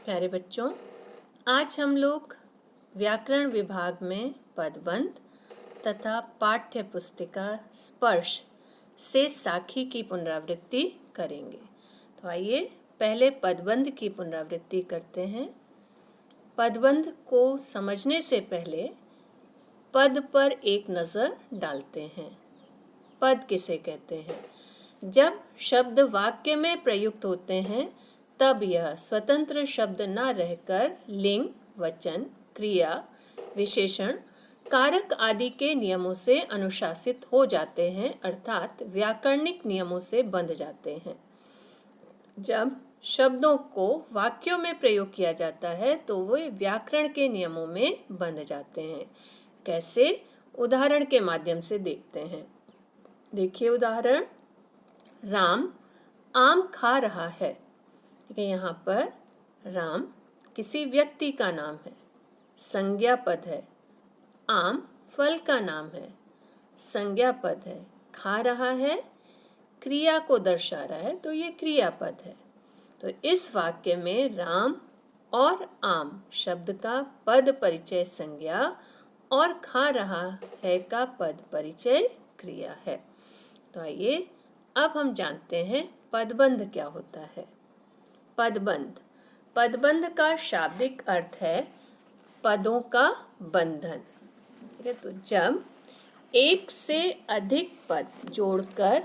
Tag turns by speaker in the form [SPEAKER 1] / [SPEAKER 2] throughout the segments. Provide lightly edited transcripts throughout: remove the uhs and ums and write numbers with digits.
[SPEAKER 1] प्यारे बच्चों, आज हम लोग व्याकरण विभाग में पदबंध तथा पाठ्य पुस्तिका स्पर्श से साखी की पुनरावृत्ति करेंगे। तो आइए पहले पदबंध की पुनरावृत्ति करते हैं। पदबंध को समझने से पहले पद पर एक नज़र डालते हैं। पद किसे कहते हैं? जब शब्द वाक्य में प्रयुक्त होते हैं तब यह स्वतंत्र शब्द न रहकर लिंग, वचन, क्रिया, विशेषण, कारक आदि के नियमों से अनुशासित हो जाते हैं, अर्थात व्याकरणिक नियमों से बंध जाते हैं। जब शब्दों को वाक्यों में प्रयोग किया जाता है तो वे व्याकरण के नियमों में बंध जाते हैं। कैसे? उदाहरण के माध्यम से देखते हैं। देखिए उदाहरण, राम आम खा रहा है। ठीक है, यहाँ पर राम किसी व्यक्ति का नाम है, संज्ञा पद है। आम फल का नाम है, संज्ञा पद है। खा रहा है क्रिया को दर्शा रहा है, तो ये क्रिया पद है। तो इस वाक्य में राम और आम शब्द का पद परिचय संज्ञा और खा रहा है का पद परिचय क्रिया है। तो आइए अब हम जानते हैं पदबंध क्या होता है। पदबंध, पदबंध का शाब्दिक अर्थ है पदों का बंधन। ठीक है, तो जब एक से अधिक पद जोड़कर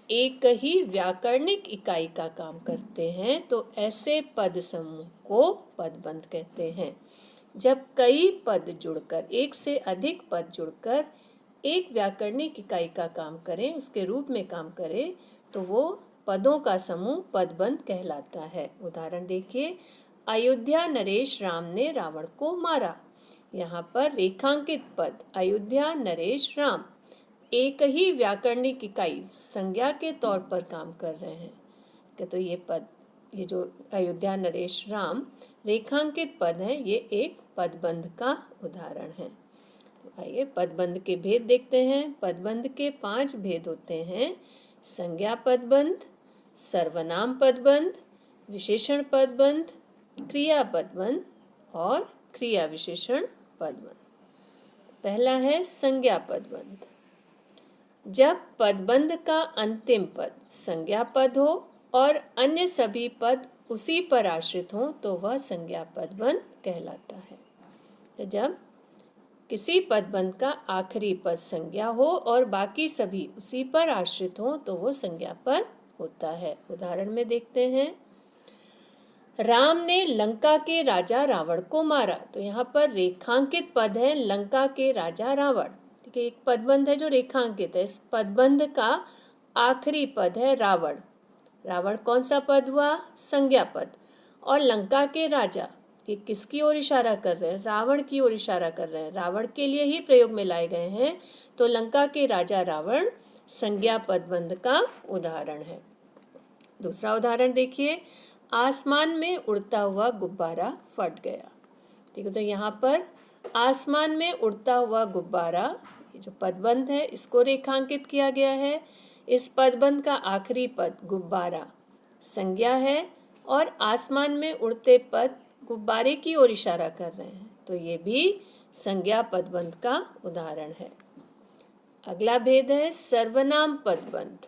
[SPEAKER 1] एक ही व्याकरणिक इकाई का काम करते हैं तो ऐसे पद समूह को पदबंध कहते हैं। जब कई पद जुड़कर, एक से अधिक पद जुड़कर एक व्याकरणिक इकाई का काम करें, उसके रूप में काम करें, तो वो पदों का समूह पदबंध कहलाता है। उदाहरण देखिए, अयोध्या नरेश राम ने रावण को मारा। यहाँ पर रेखांकित पद अयोध्या नरेश राम एक ही व्याकरणिक इकाई संज्ञा के तौर पर काम कर रहे हैं। तो ये पद, ये जो अयोध्या नरेश राम रेखांकित पद है, ये एक पदबंध का उदाहरण है। तो आइए पदबंध के भेद देखते हैं। पदबंध के 5 भेद होते हैं: संज्ञा पदबंध, सर्वनाम पदबंध, विशेषण पदबंध, क्रिया पदबंध और क्रिया विशेषण पदबंध। पहला है संज्ञा पदबंध। जब पदबंध का अंतिम पद संज्ञा पद हो और अन्य सभी पद उसी पर आश्रित हों तो वह संज्ञा पदबंध कहलाता है। तो जब किसी पदबंध का आखिरी पद संज्ञा हो और बाकी सभी उसी पर आश्रित हों तो वो संज्ञा पद होता है। उदाहरण में देखते हैं, राम ने लंका के राजा रावण को मारा। तो यहाँ पर रेखांकित पद है लंका के राजा रावण। ठीक है, एक पदबंध है जो रेखांकित है। इस पदबंध का आखिरी पद है रावण। रावण कौन सा पद हुआ? संज्ञा पद। और लंका के राजा, ये किसकी ओर इशारा कर रहे हैं? रावण की ओर इशारा कर रहे हैं, रावण के लिए ही प्रयोग में लाए गए हैं। तो लंका के राजा रावण संज्ञा पदबंध का उदाहरण है। दूसरा उदाहरण देखिए, आसमान में उड़ता हुआ गुब्बारा फट गया। ठीक है, तो यहाँ पर आसमान में उड़ता हुआ गुब्बारा, ये जो पदबंध है इसको रेखांकित किया गया है। इस पदबंध का आखिरी पद गुब्बारा संज्ञा है और आसमान में उड़ते पद गुब्बारे की ओर इशारा कर रहे हैं, तो ये भी संज्ञा पदबंध का उदाहरण है। अगला भेद है सर्वनाम पदबंध।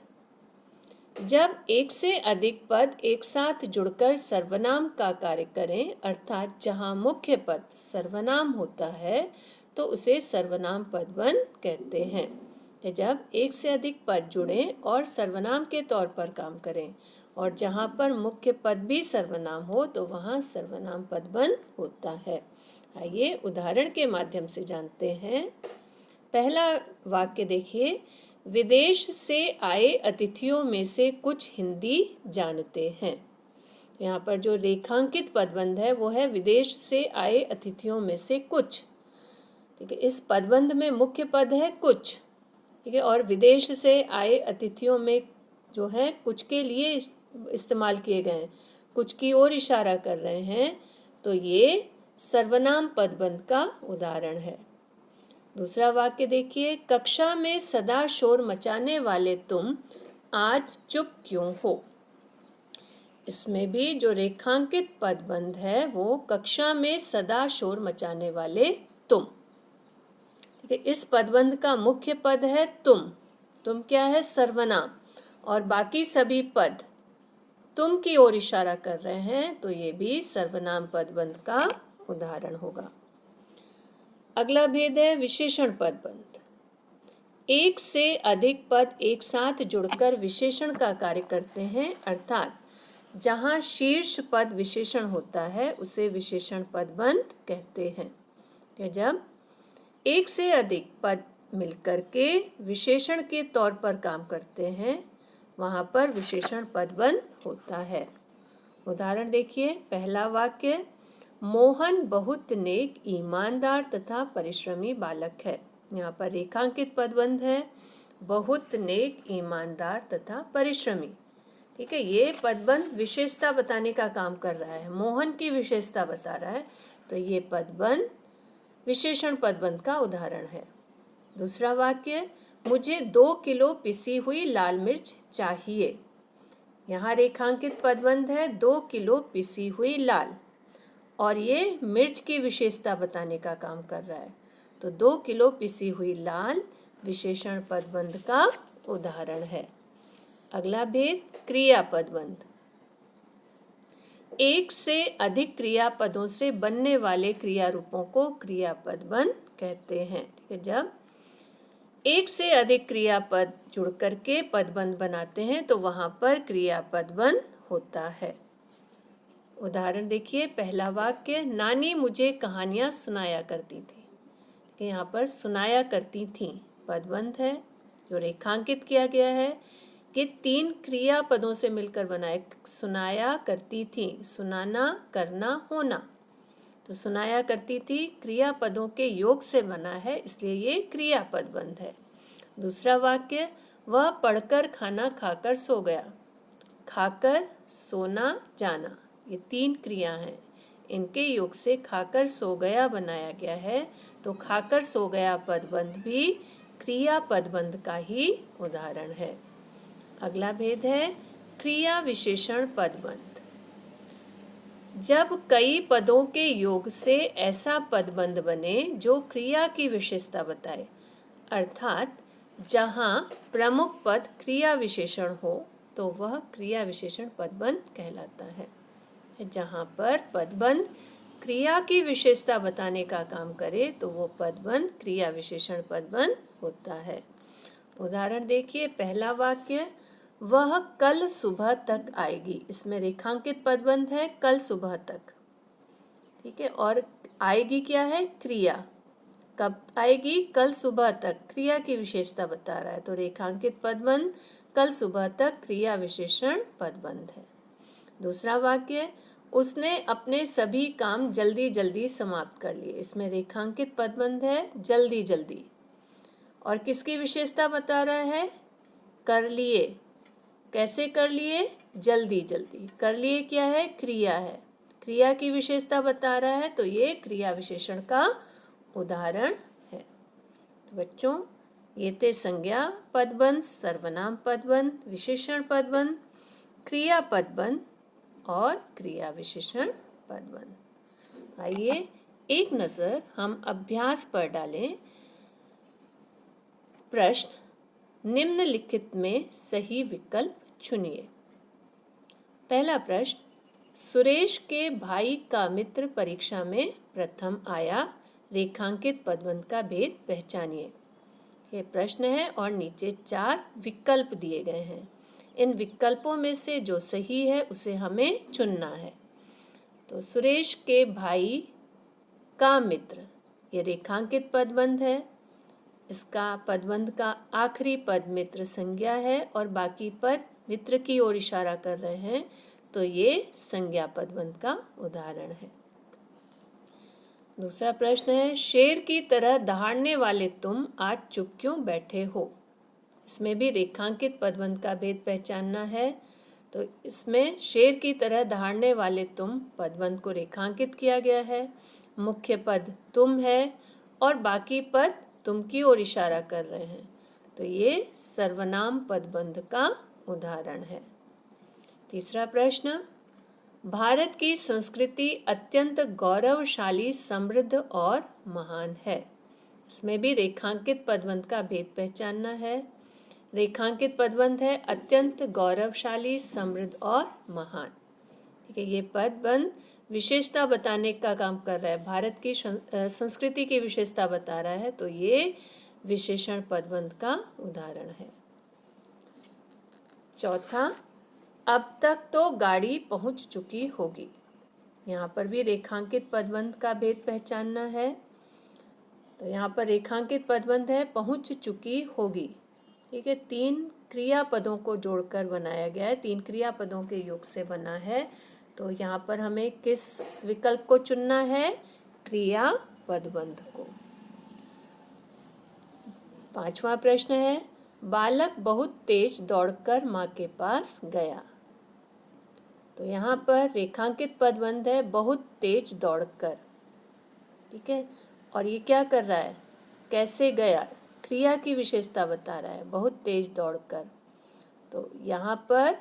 [SPEAKER 1] जब एक से अधिक पद एक साथ जुड़कर सर्वनाम का कार्य करें, अर्थात जहां मुख्य पद सर्वनाम होता है तो उसे सर्वनाम पदबंध कहते हैं। तो जब एक से अधिक पद जुड़ें और सर्वनाम के तौर पर काम करें और जहां पर मुख्य पद भी सर्वनाम हो तो वहां सर्वनाम पदबंध होता है। आइए उदाहरण के माध्यम से जानते हैं। पहला वाक्य देखिए, विदेश से आए अतिथियों में से कुछ हिंदी जानते हैं। यहाँ पर जो रेखांकित पदबंध है वो है विदेश से आए अतिथियों में से कुछ। ठीक है, इस पदबंध में मुख्य पद है कुछ। ठीक है, और विदेश से आए अतिथियों में जो है कुछ के लिए इस्तेमाल किए गए हैं, कुछ की ओर इशारा कर रहे हैं, तो ये सर्वनाम पदबंध का उदाहरण है। दूसरा वाक्य देखिए, कक्षा में सदा शोर मचाने वाले तुम आज चुप क्यों हो। इसमें भी जो रेखांकित पदबंध है वो कक्षा में सदा शोर मचाने वाले तुम। ठीक है, इस पदबंध का मुख्य पद है तुम। तुम क्या है? सर्वनाम। और बाकी सभी पद तुम की ओर इशारा कर रहे हैं, तो ये भी सर्वनाम पदबंध का उदाहरण होगा। अगला भेद है विशेषण पदबंध। एक से अधिक पद एक साथ जुड़कर विशेषण का कार्य करते हैं, अर्थात जहाँ शीर्ष पद विशेषण होता है उसे विशेषण पदबंध कहते हैं। कि जब एक से अधिक पद मिलकर के विशेषण के तौर पर काम करते हैं, वहाँ पर विशेषण पदबंध होता है। उदाहरण देखिए, पहला वाक्य, मोहन बहुत नेक, ईमानदार तथा परिश्रमी बालक है। यहाँ पर रेखांकित पदबंध है, बहुत नेक, ईमानदार तथा परिश्रमी। ठीक है, ये पदबंध विशेषता बताने का काम कर रहा है, मोहन की विशेषता बता रहा है, तो ये पदबंध विशेषण पदबंध का उदाहरण है। दूसरा वाक्य, मुझे 2 किलो पिसी हुई लाल मिर्च चाहिए। यहाँ रेखांकित पदबंध है 2 किलो पिसी हुई लाल, और ये मिर्च की विशेषता बताने का काम कर रहा है, तो 2 किलो पिसी हुई लाल विशेषण पदबंध का उदाहरण है। अगला भेद क्रिया पदबंध। एक से अधिक क्रियापदों से बनने वाले क्रिया रूपों को क्रिया पदबंध कहते हैं। ठीक है, जब एक से अधिक क्रियापद जुड़ करके पदबंध बनाते हैं तो वहां पर क्रिया पदबंध होता है। उदाहरण देखिए, पहला वाक्य, नानी मुझे कहानियां सुनाया करती थी। कि यहाँ पर सुनाया करती थी पदबंध है जो रेखांकित किया गया है कि 3 क्रियापदों से मिलकर बना है। सुनाया करती थी, सुनाना, करना, होना। तो सुनाया करती थी क्रियापदों के योग से बना है, इसलिए ये क्रिया पदबंध है। दूसरा वाक्य, वह पढ़कर खाना खाकर सो गया। खाकर, सोना, जाना, ये 3 क्रिया हैं, इनके योग से खाकर सो गया बनाया गया है, तो खाकर सो गया पदबंध भी क्रिया पदबंध का ही उदाहरण है। अगला भेद है क्रिया विशेषण पदबंध। जब कई पदों के योग से ऐसा पदबंध बने जो क्रिया की विशेषता बताए, अर्थात जहाँ प्रमुख पद क्रिया विशेषण हो तो वह क्रिया विशेषण पदबंध कहलाता है। जहाँ पर पदबंध क्रिया की विशेषता बताने का काम करे तो वो पदबंध क्रिया विशेषण पदबंध होता है। उदाहरण देखिए, पहला वाक्य, वह कल सुबह तक आएगी। इसमें रेखांकित पदबंध है कल सुबह तक। ठीक है, और आएगी क्या है? क्रिया। कब आएगी? कल सुबह तक, क्रिया की विशेषता बता रहा है, तो रेखांकित पदबंध कल सुबह तक क्रिया विशेषण पदबंध है। दूसरा वाक्य, उसने अपने सभी काम जल्दी जल्दी समाप्त कर लिए। इसमें रेखांकित पदबंध है जल्दी जल्दी, और किसकी विशेषता बता रहा है? कर लिए। कैसे कर लिए? जल्दी जल्दी। कर लिए क्या है? क्रिया है, क्रिया की विशेषता बता रहा है, तो ये क्रिया विशेषण का उदाहरण है। तो बच्चों, ये थे संज्ञा पदबंध, सर्वनाम पदबंध, विशेषण पदबंध, क्रिया पदबंध और क्रिया विशेषण पदबंध। आइए एक नज़र हम अभ्यास पर डालें। प्रश्न, निम्नलिखित में सही विकल्प चुनिए। पहला प्रश्न, सुरेश के भाई का मित्र परीक्षा में प्रथम आया, रेखांकित पदबंध का भेद पहचानिए। ये प्रश्न है और नीचे 4 विकल्प दिए गए हैं। इन विकल्पों में से जो सही है उसे हमें चुनना है। तो सुरेश के भाई का मित्र, ये रेखांकित पदबंध है। इसका पदबंध का आखिरी पद मित्र संज्ञा है और बाकी पद मित्र की ओर इशारा कर रहे हैं, तो ये संज्ञा पदबंध का उदाहरण है। दूसरा प्रश्न है, शेर की तरह दहाड़ने वाले तुम आज चुप क्यों बैठे हो। इसमें भी रेखांकित पदबंध का भेद पहचानना है। तो इसमें शेर की तरह दहाड़ने वाले तुम पदबंध को रेखांकित किया गया है। मुख्य पद तुम है और बाकी पद तुम की ओर इशारा कर रहे हैं, तो ये सर्वनाम पदबंध का उदाहरण है। तीसरा प्रश्न, भारत की संस्कृति अत्यंत गौरवशाली, समृद्ध और महान है। इसमें भी रेखांकित पदबंध का भेद पहचानना है। रेखांकित पदबंध है अत्यंत गौरवशाली, समृद्ध और महान। ठीक है, ये पदबंध विशेषता बताने का काम कर रहा है, भारत की संस्कृति की विशेषता बता रहा है, तो ये विशेषण पदबंध का उदाहरण है। चौथा, अब तक तो गाड़ी पहुंच चुकी होगी। यहाँ पर भी रेखांकित पदबंध का भेद पहचानना है। तो यहाँ पर रेखांकित पदबंध है पहुंच चुकी होगी। ठीक है, 3 क्रियापदों को जोड़कर बनाया गया है, 3 क्रियापदों के योग से बना है। तो यहाँ पर हमें किस विकल्प को चुनना है? क्रिया पदबंध को। 5वां प्रश्न है, बालक बहुत तेज दौड़कर माँ के पास गया। तो यहाँ पर रेखांकित पदबंध है बहुत तेज दौड़कर। ठीक है, और ये क्या कर रहा है? कैसे गया? क्रिया की विशेषता बता रहा है, बहुत तेज दौड़कर। तो यहाँ पर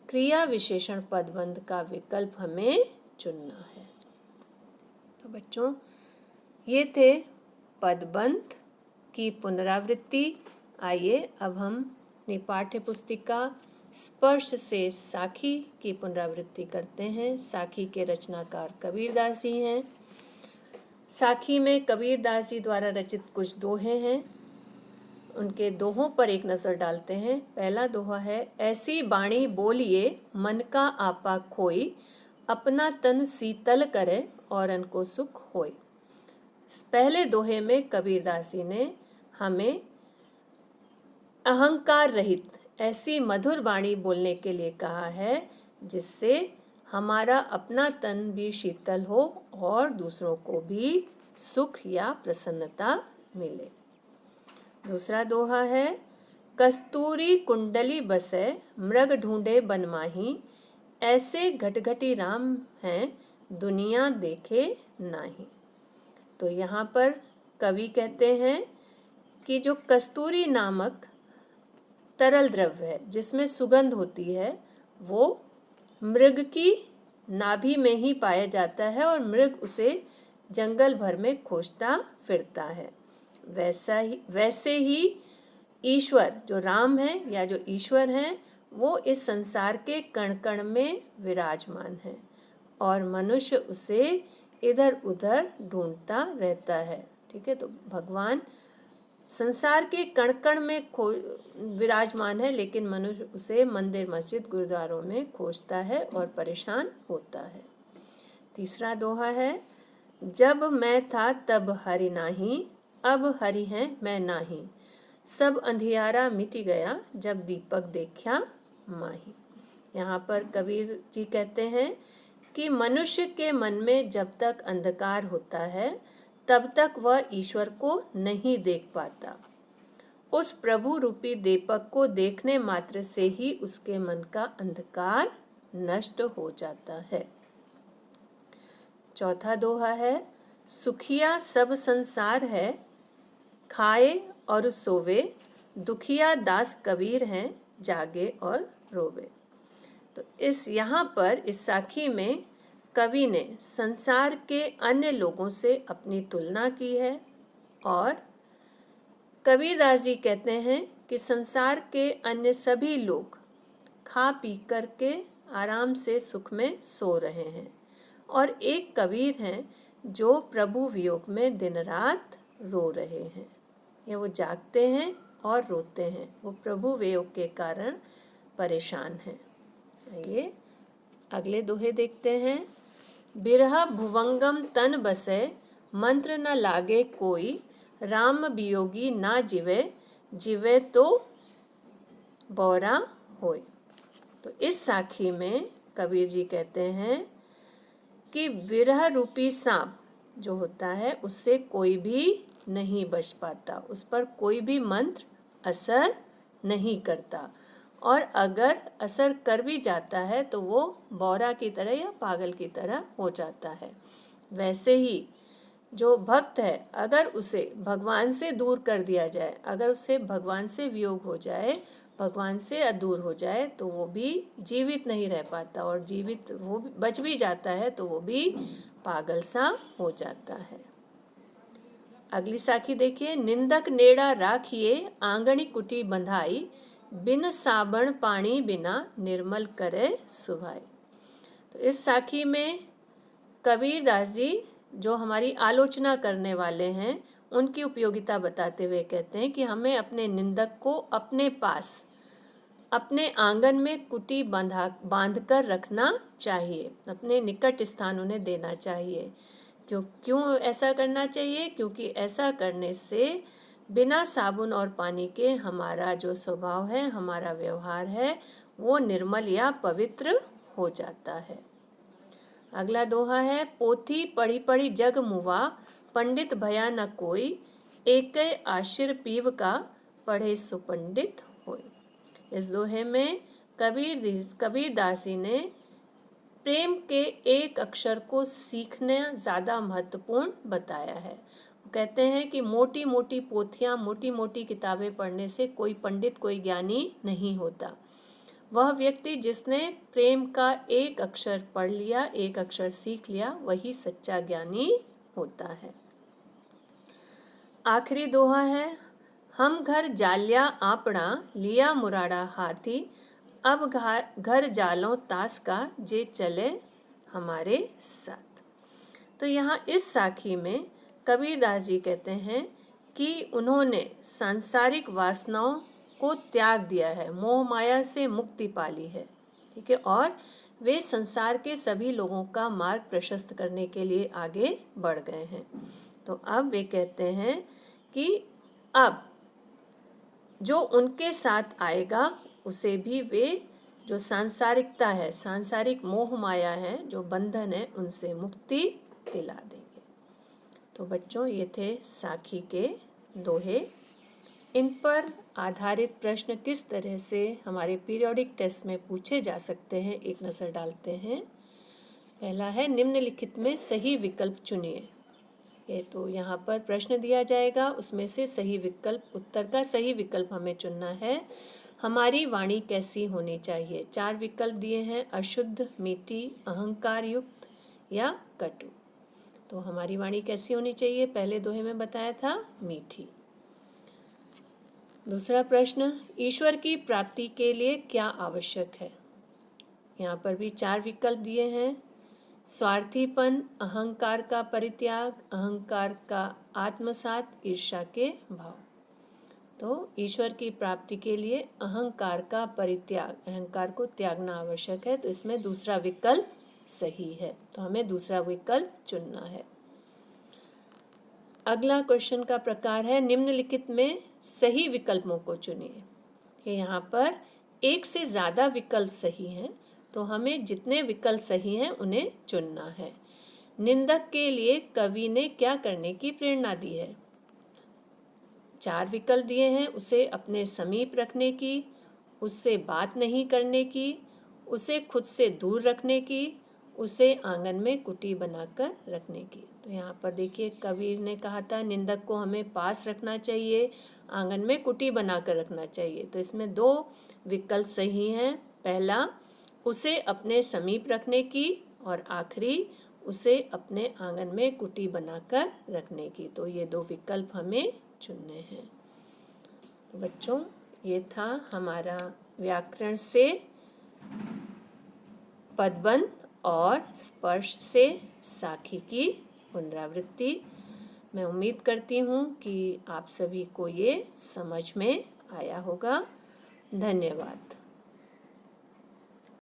[SPEAKER 1] क्रिया विशेषण पदबंध का विकल्प हमें चुनना है। तो बच्चों, ये थे पदबंध की पुनरावृत्ति। आइए अब हम अपनी पाठ्य पुस्तिका स्पर्श से साखी की पुनरावृत्ति करते हैं। साखी के रचनाकार कबीरदास जी हैं। साखी में कबीरदास जी द्वारा रचित कुछ दोहे हैं, उनके दोहों पर एक नज़र डालते हैं। पहला दोहा है, ऐसी बाणी बोलिए मन का आपा खोई, अपना तन शीतल करे औरन को सुख होय। इस पहले दोहे में कबीरदास जी ने हमें अहंकार रहित ऐसी मधुर वाणी बोलने के लिए कहा है जिससे हमारा अपना तन भी शीतल हो और दूसरों को भी सुख या प्रसन्नता मिले। दूसरा दोहा है, कस्तूरी कुंडली बसे मृग ढूंढे बनमाही, ऐसे घटघटी राम हैं दुनिया देखे नाही। तो यहाँ पर कवि कहते हैं कि जो कस्तूरी नामक तरल द्रव्य है जिसमें सुगंध होती है, वो मृग की नाभि में ही पाया जाता है और मृग उसे जंगल भर में खोजता फिरता है। वैसे ही ईश्वर जो राम है या जो ईश्वर हैं, वो इस संसार के कण कण में विराजमान है और मनुष्य उसे इधर उधर ढूंढता रहता है। ठीक है, तो भगवान संसार के कण कण में विराजमान है, लेकिन मनुष्य उसे मंदिर मस्जिद गुरुद्वारों में खोजता है और परेशान होता है। तीसरा दोहा है, जब मैं था तब हरि नाही, अब हरि हैं मैं नाही, सब अंधियारा मिट गया जब दीपक देखा माही। यहाँ पर कबीर जी कहते हैं कि मनुष्य के मन में जब तक अंधकार होता है तब तक वह ईश्वर को नहीं देख पाता। उस प्रभु रूपी दीपक को देखने मात्र से ही उसके मन का अंधकार नष्ट हो जाता है। चौथा दोहा है, सुखिया सब संसार है, खाए और सोवे, दुखिया दास कबीर हैं जागे और रोवे। तो यहाँ पर इस साखी में कवि ने संसार के अन्य लोगों से अपनी तुलना की है और कबीरदास जी कहते हैं कि संसार के अन्य सभी लोग खा पी कर के आराम से सुख में सो रहे हैं और एक कबीर हैं जो प्रभु वियोग में दिन रात रो रहे हैं। ये वो जागते हैं और रोते हैं, वो प्रभु वियोग के कारण परेशान हैं। आइए अगले दोहे देखते हैं। बिरह भुवंगम तन बसे, मंत्र न लागे कोई, राम वियोगी ना जिवे, जिवे तो बौरा होय। तो इस साखी में कबीर जी कहते हैं कि विरह रूपी सांप जो होता है उससे कोई भी नहीं बच पाता, उस पर कोई भी मंत्र असर नहीं करता और अगर असर कर भी जाता है तो वो बौरा की तरह या पागल की तरह हो जाता है। वैसे ही जो भक्त है, अगर उसे भगवान से दूर कर दिया जाए, अगर उससे भगवान से वियोग हो जाए भगवान से दूर हो जाए तो वो भी जीवित नहीं रह पाता, और जीवित वो बच भी जाता है तो वो भी पागल सा हो जाता है। अगली साखी देखिए, निंदक नेड़ा राखिए आंगणी कुटी बंधाई, बिन साबण पानी बिना निर्मल करे सुभाई। तो इस साखी में कबीर दास जी जो हमारी आलोचना करने वाले हैं उनकी उपयोगिता बताते हुए कहते हैं कि हमें अपने निंदक को अपने पास अपने आंगन में कुटी बांध कर रखना चाहिए, अपने निकट स्थान उन्हें देना चाहिए। क्यों ऐसा करना चाहिए? क्योंकि ऐसा करने से बिना साबुन और पानी के हमारा जो स्वभाव है, हमारा व्यवहार है, वो निर्मल या पवित्र हो जाता है। अगला दोहा है, पोथी पढ़ी पढ़ी जग मुवा, पंडित भया न कोई, एक आशिर पीव का पढ़े सुपंडित होय। इस दोहे में कबीर दास जी ने प्रेम के एक अक्षर को सीखना ज़्यादा महत्वपूर्ण बताया है। वो कहते हैं कि मोटी मोटी पोथियाँ, मोटी मोटी किताबें पढ़ने से कोई पंडित, कोई ज्ञानी नहीं होता। वह व्यक्ति जिसने प्रेम का एक अक्षर पढ़ लिया, एक अक्षर सीख लिया, वही सच्चा ज्ञानी होता है। आखिरी दोहा है, हम घर जालिया आपड़ा, लिया मुराड़ा हाथी, अब घर जालों तास का, जे चले हमारे साथ। तो यहाँ इस साखी में कबीर दास जी कहते हैं कि उन्होंने सांसारिक वासनाओं को त्याग दिया है, मोह माया से मुक्ति पाली है, ठीक है, और वे संसार के सभी लोगों का मार्ग प्रशस्त करने के लिए आगे बढ़ गए हैं। तो अब वे कहते हैं कि अब जो उनके साथ आएगा उसे भी वे जो सांसारिकता है, सांसारिक मोह माया है, जो बंधन है, उनसे मुक्ति दिला देंगे। तो बच्चों, ये थे साखी के दोहे। इन पर आधारित प्रश्न किस तरह से हमारे पीरियोडिक टेस्ट में पूछे जा सकते हैं, एक नज़र डालते हैं। पहला है, निम्नलिखित में सही विकल्प चुनिए। ये तो यहाँ पर प्रश्न दिया जाएगा, उसमें से सही विकल्प, उत्तर का सही विकल्प हमें चुनना है। हमारी वाणी कैसी होनी चाहिए? 4 विकल्प दिए हैं, अशुद्ध, मीठी, अहंकार युक्त या कटु। तो हमारी वाणी कैसी होनी चाहिए? पहले दोहे में बताया था, मीठी। दूसरा प्रश्न, ईश्वर की प्राप्ति के लिए क्या आवश्यक है? यहाँ पर भी 4 विकल्प दिए हैं, स्वार्थीपन, अहंकार का परित्याग, अहंकार का आत्मसात, ईर्ष्या के भाव। तो ईश्वर की प्राप्ति के लिए अहंकार का परित्याग, अहंकार को त्यागना आवश्यक है। तो इसमें दूसरा विकल्प सही है, तो हमें दूसरा विकल्प चुनना है। अगला क्वेश्चन का प्रकार है, निम्नलिखित में सही विकल्पों को चुनिए। कि यहाँ पर एक से ज़्यादा विकल्प सही हैं, तो हमें जितने विकल्प सही हैं उन्हें चुनना है। निंदक के लिए कवि ने क्या करने की प्रेरणा दी है? 4 विकल्प दिए हैं, उसे अपने समीप रखने की, उससे बात नहीं करने की, उसे खुद से दूर रखने की, उसे आंगन में कुटी बनाकर रखने की। तो यहाँ पर देखिए, कबीर ने कहा था निंदक को हमें पास रखना चाहिए, आंगन में कुटी बनाकर रखना चाहिए। तो इसमें 2 विकल्प सही हैं, पहला उसे अपने समीप रखने की, और आखिरी उसे अपने आंगन में कुटी बनाकर रखने की। तो ये 2 विकल्प हमें चुनने हैं। तो बच्चों, ये था हमारा व्याकरण से पदबंध और स्पर्श से साखी की पुनरावृत्ति। मैं उम्मीद करती हूँ कि आप सभी को ये समझ में आया होगा। धन्यवाद।